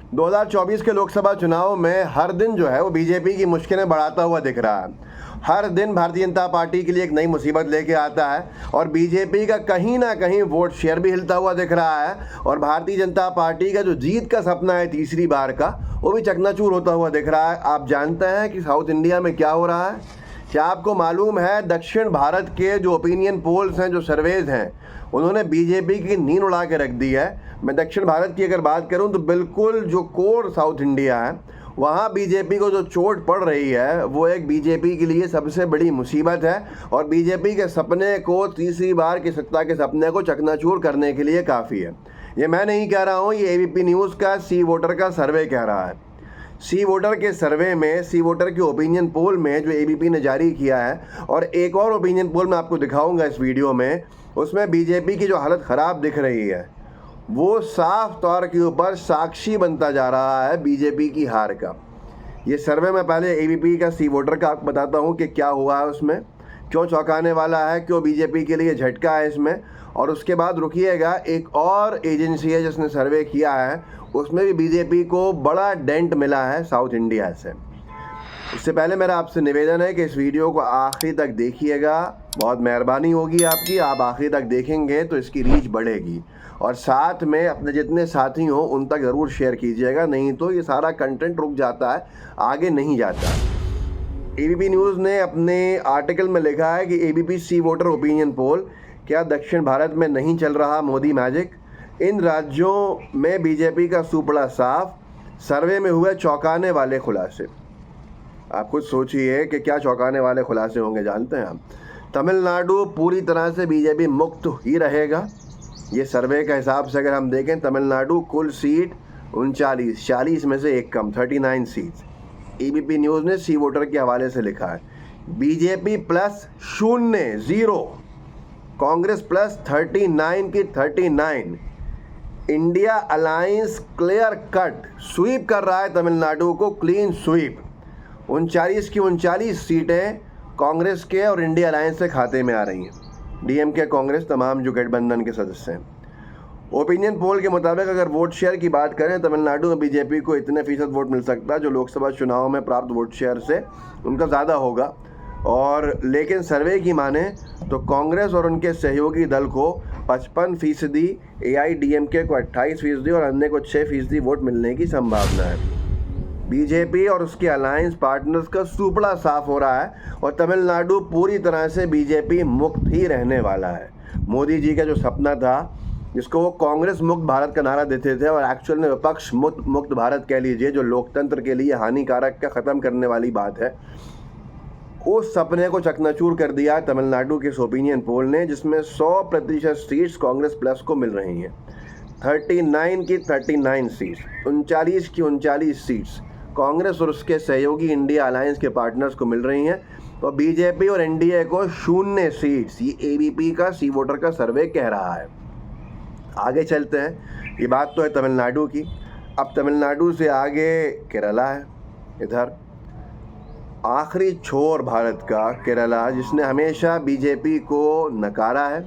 2024 के लोकसभा चुनाव में हर दिन जो है वो बीजेपी की मुश्किलें बढ़ाता हुआ दिख रहा है। हर दिन भारतीय जनता पार्टी के लिए एक नई मुसीबत लेके आता है और बीजेपी का कहीं ना कहीं वोट शेयर भी हिलता हुआ दिख रहा है और भारतीय जनता पार्टी का जो जीत का सपना है तीसरी बार का, वो भी चकनाचूर होता हुआ दिख रहा है। आप जानते हैं कि साउथ इंडिया में क्या हो रहा है? क्या आपको मालूम है दक्षिण भारत के जो ओपिनियन पोल्स हैं, जो सर्वेज हैं, उन्होंने बीजेपी की नींद उड़ा के रख दी है। मैं दक्षिण भारत की अगर बात करूं तो बिल्कुल जो कोर साउथ इंडिया है, वहाँ बीजेपी को जो चोट पड़ रही है वो एक बीजेपी के लिए सबसे बड़ी मुसीबत है और बीजेपी के सपने को, तीसरी बार की सत्ता के सपने को चकनाचूर करने के लिए काफ़ी है। ये मैं नहीं कह रहा हूँ, ये एबीपी न्यूज़ का सी वोटर का सर्वे कह रहा है। सी वोटर के सर्वे में, सी वोटर के ओपिनियन पोल में जो एबीपी ने जारी किया है, और एक और ओपिनियन पोल मैं आपको दिखाऊंगा इस वीडियो में, उसमें बीजेपी की जो हालत ख़राब दिख रही है वो साफ तौर के ऊपर साक्षी बनता जा रहा है बीजेपी की हार का। ये सर्वे मैं पहले एबीपी का सी वोटर का आपको बताता हूँ कि क्या हुआ है उसमें, क्यों चौंकाने वाला है, क्यों बीजेपी के लिए झटका है इसमें, और उसके बाद रुकिएगा एक और एजेंसी है जिसने सर्वे किया है, उसमें भी बीजेपी को बड़ा डेंट मिला है साउथ इंडिया से। इससे पहले मेरा आपसे निवेदन है कि इस वीडियो को आखिरी तक देखिएगा, बहुत मेहरबानी होगी आपकी। आप आखिरी तक देखेंगे तो इसकी रीच बढ़ेगी और साथ में अपने जितने साथी हों उन तक ज़रूर शेयर कीजिएगा, नहीं तो ये सारा कंटेंट रुक जाता है, आगे नहीं जाता। एबीपी न्यूज़ ने अपने आर्टिकल में लिखा है कि एबीपी सी वोटर ओपिनियन पोल, क्या दक्षिण भारत में नहीं चल रहा मोदी मैजिक? इन राज्यों में बीजेपी का सुपड़ा साफ, सर्वे में हुए चौंकाने वाले खुलासे। आप खुद सोचिए कि क्या चौंकाने वाले खुलासे होंगे। जानते हैं आप, तमिलनाडु पूरी तरह से बीजेपी मुक्त ही रहेगा। ये सर्वे के हिसाब से अगर हम देखें, तमिलनाडु कुल सीट 39, 40 में से एक कम, 39 सीट। एबीपी न्यूज़ ने सी वोटर के हवाले से लिखा है बीजेपी प्लस 0, कांग्रेस प्लस 39 की 39। India alliance clear cut sweep कर रहा है तमिलनाडु को, क्लीन स्वीप। 39 की 39 सीटें कांग्रेस के और इंडिया अलायंस से खाते में आ रही हैं, डीएमके, कांग्रेस, तमाम जो गठबंधन के सदस्य हैं। ओपिनियन पोल के मुताबिक अगर वोट शेयर की बात करें, तमिलनाडु में बीजेपी को इतने फीसद वोट मिल सकता है जो लोकसभा चुनाव में प्राप्त वोट शेयर से उनका ज़्यादा होगा। और लेकिन सर्वे की माने तो कांग्रेस और उनके सहयोगी दल को 55%, एआईडीएमके को 28% और अन्य को 6% वोट मिलने की संभावना है। बीजेपी और उसके अलायंस पार्टनर्स का सुपड़ा साफ हो रहा है और तमिलनाडु पूरी तरह से बीजेपी मुक्त ही रहने वाला है। मोदी जी का जो सपना था, जिसको वो कांग्रेस मुक्त भारत का नारा देते थे और एक्चुअल में विपक्ष मुक्त भारत कह लीजिए, जो लोकतंत्र के लिए हानिकारक का ख़त्म करने वाली बात है, उस सपने को चकनाचूर कर दिया तमिलनाडु के इस ओपिनियन पोल ने, जिसमें 100% सीट्स कांग्रेस प्लस को मिल रही हैं। 39 की 39 सीट्स, 39 की 39 सीट्स कांग्रेस और उसके सहयोगी इंडिया अलायंस के पार्टनर्स को मिल रही हैं और बीजेपी और एनडीए को 0 सीट्स। ये एबीपी का सी वोटर का सर्वे कह रहा है। आगे चलते हैं, ये बात तो है तमिलनाडु की। अब तमिलनाडु से आगे केरला है, इधर आखिरी छोर भारत का केरला, जिसने हमेशा बीजेपी को नकारा है,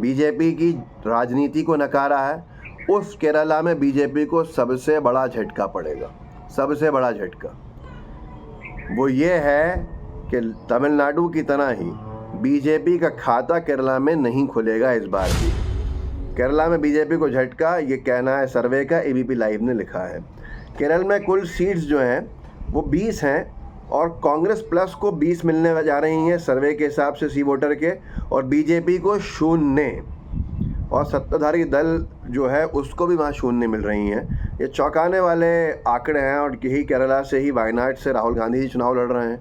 बीजेपी की राजनीति को नकारा है। उस केरला में बीजेपी को सबसे बड़ा झटका पड़ेगा, सबसे बड़ा झटका वो ये है कि तमिलनाडु की तरह ही बीजेपी का खाता केरला में नहीं खुलेगा इस बार भी। केरला में बीजेपी को झटका, ये कहना है सर्वे का, एबीपी लाइव ने लिखा है। केरल में कुल सीट्स जो हैं वो 20 हैं और कांग्रेस प्लस को 20 मिलने जा रही हैं सर्वे के हिसाब से, सी वोटर के, और बीजेपी को 0, और सत्ताधारी दल जो है उसको भी वहाँ 0 मिल रही हैं। ये चौंकाने वाले आंकड़े हैं और यही केरला से ही, वायनाड से राहुल गांधी जी चुनाव लड़ रहे हैं।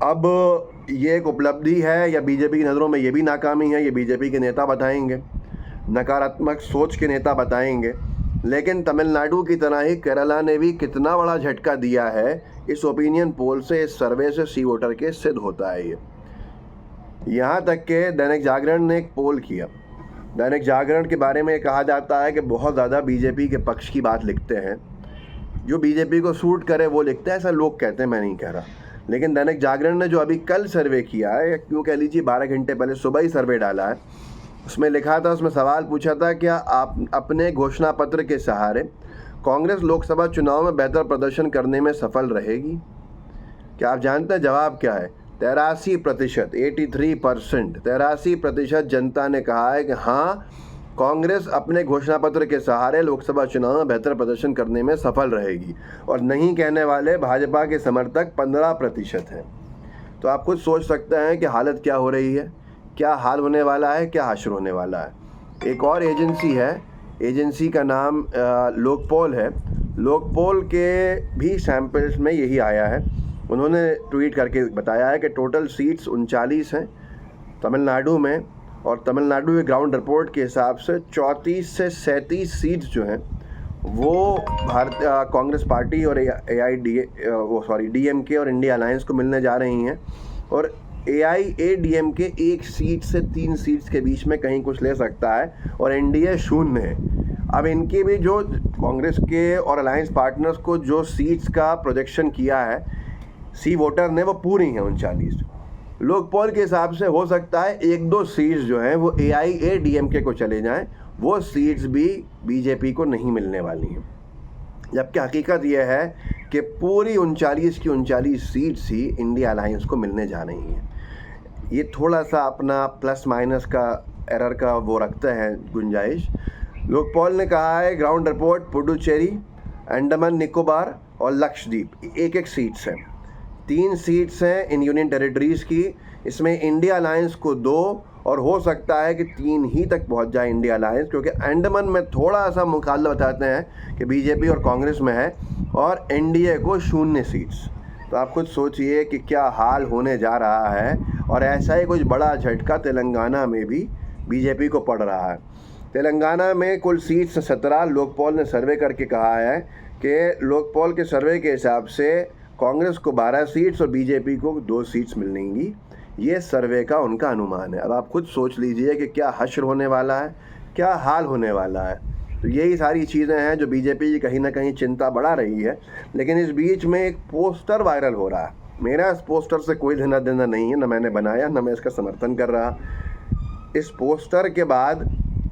अब ये एक उपलब्धि है या बीजेपी की नज़रों में ये भी नाकामी है, ये बीजेपी के नेता बताएंगे, नकारात्मक सोच के नेता बताएंगे। लेकिन तमिलनाडु की तरह ही केरला ने भी कितना बड़ा झटका दिया है इस ओपिनियन पोल से, इस सर्वे से, सी वोटर के सिद्ध होता है ये। यहाँ तक के दैनिक जागरण ने एक पोल किया। दैनिक जागरण के बारे में कहा जाता है कि बहुत ज़्यादा बीजेपी के पक्ष की बात लिखते हैं, जो बीजेपी को सूट करे वो लिखते हैं, ऐसा लोग कहते हैं, मैं नहीं कह रहा। लेकिन दैनिक जागरण ने जो अभी कल सर्वे किया है, या क्यों कह लीजिए 12 घंटे पहले सुबह ही सर्वे डाला है, उसमें लिखा था, उसमें सवाल पूछा था, क्या आप अपने घोषणा पत्र के सहारे कांग्रेस लोकसभा चुनाव में बेहतर प्रदर्शन करने में सफल रहेगी? क्या आप जानते हैं जवाब क्या है? 83%, 83% जनता ने कहा है कि हाँ, कांग्रेस अपने घोषणा पत्र के सहारे लोकसभा चुनाव में बेहतर प्रदर्शन करने में सफल रहेगी। और नहीं कहने वाले भाजपा के समर्थक 15% हैं। तो आप खुद सोच सकते हैं कि हालत क्या हो रही है, क्या हाल होने वाला है, क्या हश्र होने वाला है। एक और एजेंसी है, एजेंसी का नाम लोकपोल है। लोकपोल के भी सैंपल्स में यही आया है। उन्होंने ट्वीट करके बताया है कि टोटल सीट्स 39 हैं तमिलनाडु में, और तमिलनाडु के ग्राउंड रिपोर्ट के हिसाब से 34 से 37 सीट्स जो हैं वो कांग्रेस पार्टी और डीएमके और इंडिया अलायंस को मिलने जा रही हैं, और एआईएडीएमके 1 सीट से 3 सीट्स के बीच में कहीं कुछ ले सकता है, और एनडीए 0 है। अब इनके भी जो कांग्रेस के और अलायंस पार्टनर्स को जो सीट्स का प्रोजेक्शन किया है सी वोटर ने, वो पूरी हैं 39। लोकपोल के हिसाब से हो सकता है 1-2 सीट्स जो हैं वो एआईएडीएमके को चले जाएं, वो सीट्स भी बीजेपी को नहीं मिलने वाली हैं। जबकि हकीकत यह है कि पूरी 39 की 39 सीट्स ही इंडिया अलायंस को मिलने जा रही हैं। ये थोड़ा सा अपना प्लस माइनस का एरर का वो रखते हैं गुंजाइश। लोकपाल ने कहा है ग्राउंड रिपोर्ट पुडुचेरी, अंडमान निकोबार और लक्षद्वीप 1-1 सीट्स हैं। 3 सीट्स हैं इन यूनियन टेरिटरीज़ की। इसमें इंडिया अलायंस को 2, और हो सकता है कि 3 ही तक पहुंच जाए इंडिया अलायंस, क्योंकि अंडमान में थोड़ा सा मुकाबला बताते हैं कि बीजेपी और कांग्रेस में है, और एनडीए को 0 सीट्स। तो आप खुद सोचिए कि क्या हाल होने जा रहा है। और ऐसा ही कुछ बड़ा झटका तेलंगाना में भी बीजेपी को पड़ रहा है। तेलंगाना में कुल सीट्स 17। लोकपाल ने सर्वे करके कहा है कि लोकपाल के सर्वे के हिसाब से कांग्रेस को 12 सीट्स और बीजेपी को 2 सीट्स मिलेंगी। ये सर्वे का उनका अनुमान है। अब आप खुद सोच लीजिए कि क्या हश्र होने वाला है, क्या हाल होने वाला है। तो यही सारी चीज़ें हैं जो बीजेपी की कहीं ना कहीं चिंता बढ़ा रही है। लेकिन इस बीच में एक पोस्टर वायरल हो रहा है। मेरा इस पोस्टर से कोई लेना देना नहीं है, ना मैंने बनाया, ना मैं इसका समर्थन कर रहा। इस पोस्टर के बाद,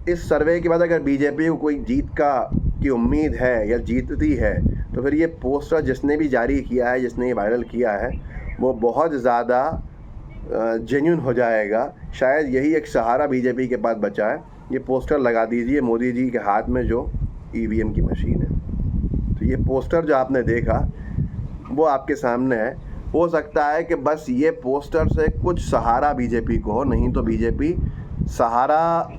इस सर्वे के बाद अगर बीजेपी को कोई जीत की उम्मीद है या जीतती है, तो फिर ये पोस्टर जिसने भी जारी किया है, जिसने ये वायरल किया है, वो बहुत ज़्यादा जेन्युइन हो जाएगा। शायद यही एक सहारा बीजेपी के पास बचा है। ये पोस्टर लगा दीजिए मोदी जी के हाथ में जो ईवीएम की मशीन है। तो ये पोस्टर जो आपने देखा वो आपके सामने है। हो सकता है कि बस ये पोस्टर से कुछ सहारा बीजेपी को हो, नहीं तो बीजेपी सहारा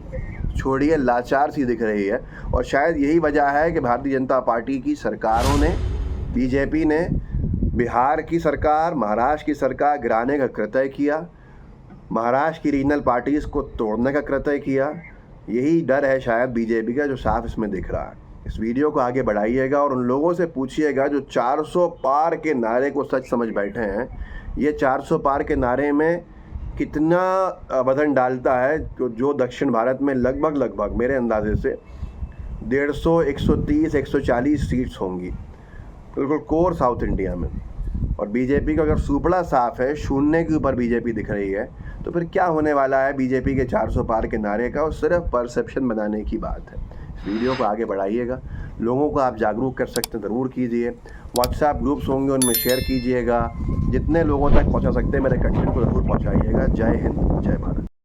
छोड़िए लाचार सी दिख रही है। और शायद यही वजह है कि भारतीय जनता पार्टी की सरकारों ने, बीजेपी ने बिहार की सरकार, महाराष्ट्र की सरकार गिराने का कृत्य किया, महाराष्ट्र की रीजनल पार्टीज़ को तोड़ने का कृत्य किया। यही डर है शायद बीजेपी का, जो साफ इसमें दिख रहा है। इस वीडियो को आगे बढ़ाइएगा और उन लोगों से पूछिएगा जो 400 पार के नारे को सच समझ बैठे हैं, ये 400 पार के नारे में कितना वजन डालता है। जो दक्षिण भारत में लगभग मेरे अंदाजे से 150, 130, 140 सीट्स होंगी, बिल्कुल कोर साउथ इंडिया में। और बीजेपी का अगर सुपड़ा साफ है, 0 के ऊपर बीजेपी दिख रही है, तो फिर क्या होने वाला है बीजेपी के 400 पार के नारे का। और सिर्फ परसेप्शन बनाने की बात है। इस वीडियो को आगे बढ़ाइएगा, लोगों को आप जागरूक कर सकते हैं, ज़रूर कीजिए। व्हाट्सएप ग्रुप्स होंगे, उनमें शेयर कीजिएगा। जितने लोगों तक पहुंचा सकते हैं मेरे कंटेंट को ज़रूर पहुंचाइएगा। जय हिंद, जय भारत।